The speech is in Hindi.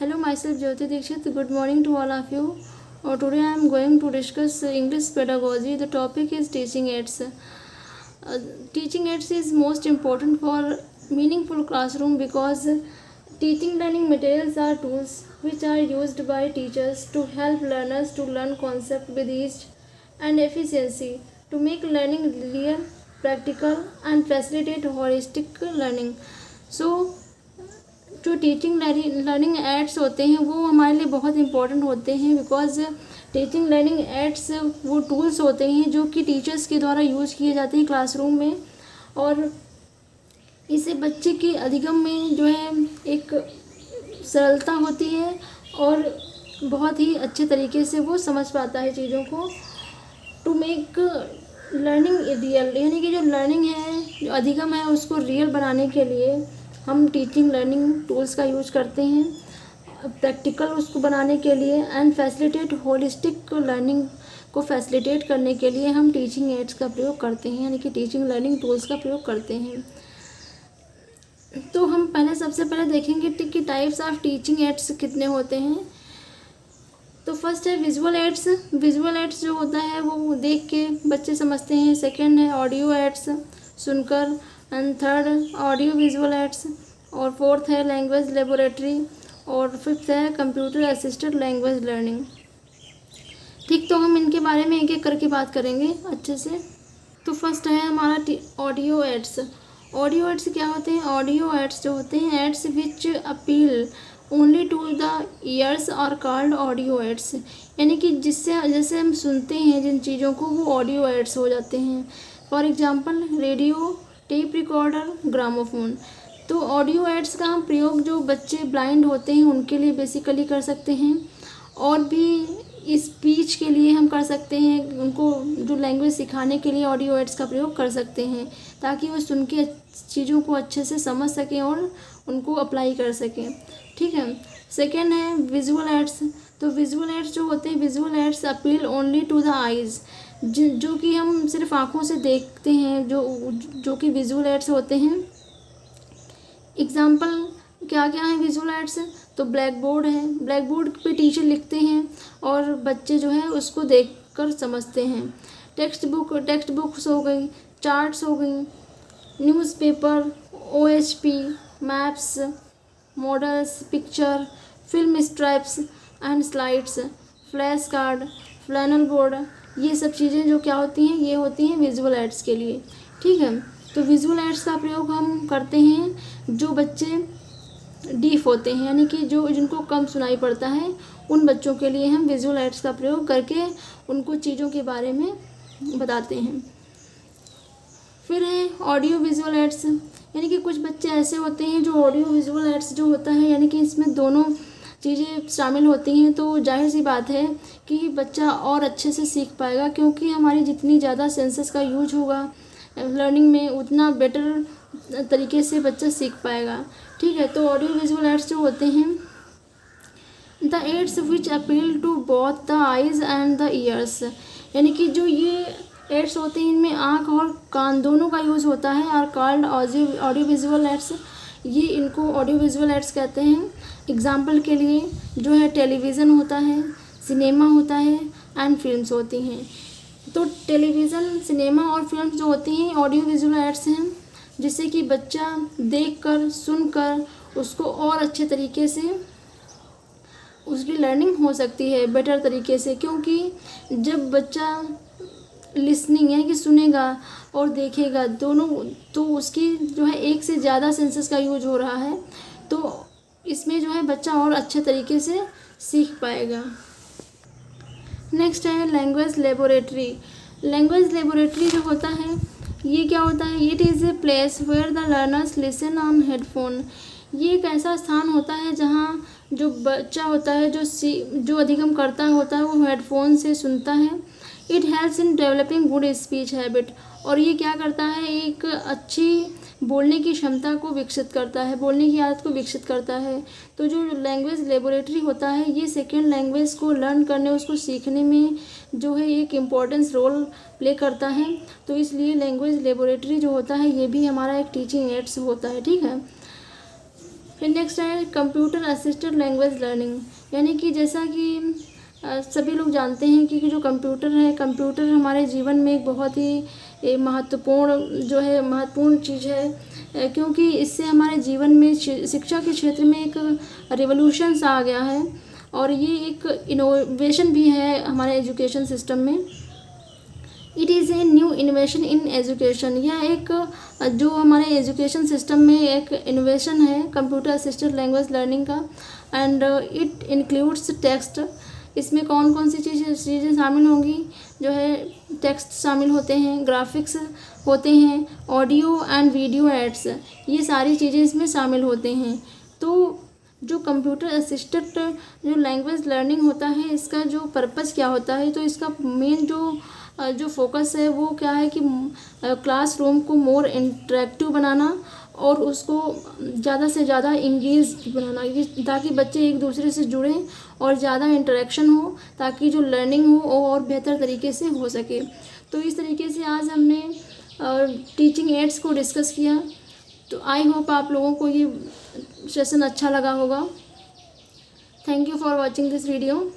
Hello, myself Jyoti Dikshit. Good morning to all of you. Today I am going to discuss English pedagogy. The topic is teaching aids. Teaching aids is most important for meaningful classroom because teaching learning materials are tools which are used by teachers to help learners to learn concept with ease and efficiency, to make learning real, practical and facilitate holistic learning. So जो टीचिंग लर्निंग एड्स होते हैं वो हमारे लिए बहुत इंपॉर्टेंट होते हैं बिकॉज टीचिंग लर्निंग एड्स वो टूल्स होते हैं जो कि टीचर्स के द्वारा यूज़ किए जाते हैं क्लासरूम में, और इससे बच्चे के अधिगम में जो है एक सरलता होती है और बहुत ही अच्छे तरीके से वो समझ पाता है चीज़ों को। टू मेक लर्निंग रियल, यानी कि जो लर्निंग है, जो अधिगम है, उसको रियल बनाने के लिए हम टीचिंग लर्निंग टूल्स का यूज करते हैं, प्रैक्टिकल उसको बनाने के लिए एंड फैसिलिटेट होलिस्टिक लर्निंग को फैसिलिटेट करने के लिए हम टीचिंग एड्स का प्रयोग करते हैं, यानी कि टीचिंग लर्निंग टूल्स का प्रयोग करते हैं। तो हम सबसे पहले देखेंगे कि टाइप्स ऑफ टीचिंग एड्स कितने होते हैं। तो फर्स्ट है विजुअल एड्स। विजुअल एड्स जो होता है वो देख के बच्चे समझते हैं। सेकेंड है ऑडियो एड्स, सुनकर, and third audio visual aids, और फोर्थ है लैंग्वेज लेबोरेटरी, और फिफ्थ है कंप्यूटर असिस्टेड लैंग्वेज लर्निंग। ठीक, तो हम इनके बारे में एक एक करके बात करेंगे अच्छे से। तो फर्स्ट है हमारा ऑडियो एड्स। ऑडियो एड्स क्या होते हैं? ऑडियो एड्स जो होते हैं aids which appeal only to the ears are called audio aids, यानी कि जैसे हम सुनते हैं जिन चीज़ों को वो ऑडियो एड्स हो जाते हैं। For example radio, tape recorder, gramophone. तो ऑडियो एड्स का हम प्रयोग जो बच्चे ब्लाइंड होते हैं उनके लिए बेसिकली कर सकते हैं, और भी स्पीच के लिए हम कर सकते हैं, उनको जो लैंग्वेज सिखाने के लिए ऑडियो एड्स का प्रयोग कर सकते हैं ताकि वो सुन के चीज़ों को अच्छे से समझ सकें और उनको अप्लाई कर सकें। ठीक है। सेकेंड है विजुअल एड्स। तो विजुअल एड्स जो होते हैं, visual aids appeal only to the eyes, जो कि हम सिर्फ आँखों से देखते हैं, जो कि विजुअल एड्स होते हैं। एग्जाम्पल क्या क्या है विजुअल एड्स? तो ब्लैक बोर्ड है, ब्लैक बोर्ड पे टीचर लिखते हैं और बच्चे जो है उसको देखकर समझते हैं। टेक्स्ट बुक्स हो गई, चार्ट्स हो गई, newspaper, OHP, maps, models, picture, film stripes and slides, flash card, flannel board, ये सब चीज़ें जो क्या होती हैं, ये होती हैं विजुअल एड्स के लिए। ठीक है। तो विजुअल एड्स का प्रयोग हम करते हैं जो बच्चे डीफ होते हैं, यानी कि जिनको कम सुनाई पड़ता है, उन बच्चों के लिए हम विजुअल एड्स का प्रयोग करके उनको चीज़ों के बारे में बताते हैं। फिर है ऑडियो विजुअल एड्स, यानी कि कुछ बच्चे ऐसे होते हैं जो ऑडियो विजुअल एड्स जो होता है, यानी कि इसमें दोनों चीज़ें शामिल होती हैं, तो जाहिर सी बात है कि बच्चा और अच्छे से सीख पाएगा, क्योंकि हमारी जितनी ज़्यादा सेंसेस का यूज होगा लर्निंग में उतना बेटर तरीके से बच्चा सीख पाएगा। ठीक है। तो ऑडियो विजुअल एड्स जो होते हैं the aids which appeal to both the eyes and the ears, यानी कि जो ये एड्स होते हैं इनमें आँख और कान दोनों का यूज़ होता है, और कॉल्ड ऑडियो विजुअल एड्स, ये इनको ऑडियो विजुअल एड्स कहते हैं। एग्जाम्पल के लिए जो है टेलीविज़न होता है, सिनेमा होता है एंड फिल्म्स होती हैं। तो टेलीविज़न, सिनेमा और फिल्म्स जो होती हैं ऑडियो विजुअल एड्स हैं, जिससे कि बच्चा देखकर, सुनकर उसको और अच्छे तरीके से उसकी लर्निंग हो सकती है बेटर तरीके से, क्योंकि जब बच्चा लिसनिंग है कि सुनेगा और देखेगा दोनों, तो उसकी जो है एक से ज़्यादा सेंसेस का यूज हो रहा है, तो इसमें जो है बच्चा और अच्छे तरीके से सीख पाएगा। नेक्स्ट है लैंग्वेज लेबोरेटरी। लैंग्वेज लेबोरेटरी जो होता है ये क्या होता है? It is a place where the learners listen on headphone. ये एक ऐसा स्थान होता है जहाँ जो बच्चा होता है, जो अधिगम करता होता है, वो हेडफोन से सुनता है। It helps in developing good speech habit, और ये क्या करता है, एक अच्छी बोलने की क्षमता को विकसित करता है, बोलने की आदत को विकसित करता है। तो जो लैंग्वेज लेबोरेटरी होता है ये सेकेंड लैंग्वेज को लर्न करने, उसको सीखने में जो है एक इम्पोर्टेंस रोल प्ले करता है। तो इसलिए लैंग्वेज लेबोरेटरी जो होता है ये भी हमारा एक टीचिंग एड्स होता है। ठीक है। फिर नेक्स्ट है कंप्यूटर असिस्टेड लैंग्वेज लर्निंग, यानी कि जैसा कि सभी लोग जानते हैं कि जो कंप्यूटर है, कंप्यूटर हमारे जीवन में एक बहुत ही महत्वपूर्ण चीज़ है, क्योंकि इससे हमारे जीवन में शिक्षा के क्षेत्र में एक रिवोल्यूशन सा आ गया है और ये एक इनोवेशन भी है हमारे एजुकेशन सिस्टम में। It is a new innovation in education, यह एक जो हमारे एजुकेशन सिस्टम में एक इनोवेशन है कंप्यूटर असिस्टेड लैंग्वेज लर्निंग का। एंड इट इंक्लूड्स टेक्स्ट, इसमें कौन कौन सी चीज़ें शामिल होंगी, जो है टेक्स्ट शामिल होते हैं, ग्राफिक्स होते हैं, ऑडियो एंड वीडियो एड्स, ये सारी चीज़ें इसमें शामिल होते हैं। तो जो कंप्यूटर असिस्टेड जो लैंग्वेज लर्निंग होता है, इसका जो पर्पस क्या होता है, तो इसका मेन जो फोकस है वो क्या है कि क्लासरूम को मोर इंटरेक्टिव बनाना और उसको ज़्यादा से ज़्यादा इंगेज बनाना, ताकि बच्चे एक दूसरे से जुड़ें और ज़्यादा इंटरेक्शन हो, ताकि जो लर्निंग हो वो और बेहतर तरीके से हो सके। तो इस तरीके से आज हमने टीचिंग एड्स को डिस्कस किया। तो आई होप आप लोगों को ये सेशन अच्छा लगा होगा। Thank you for watching this video.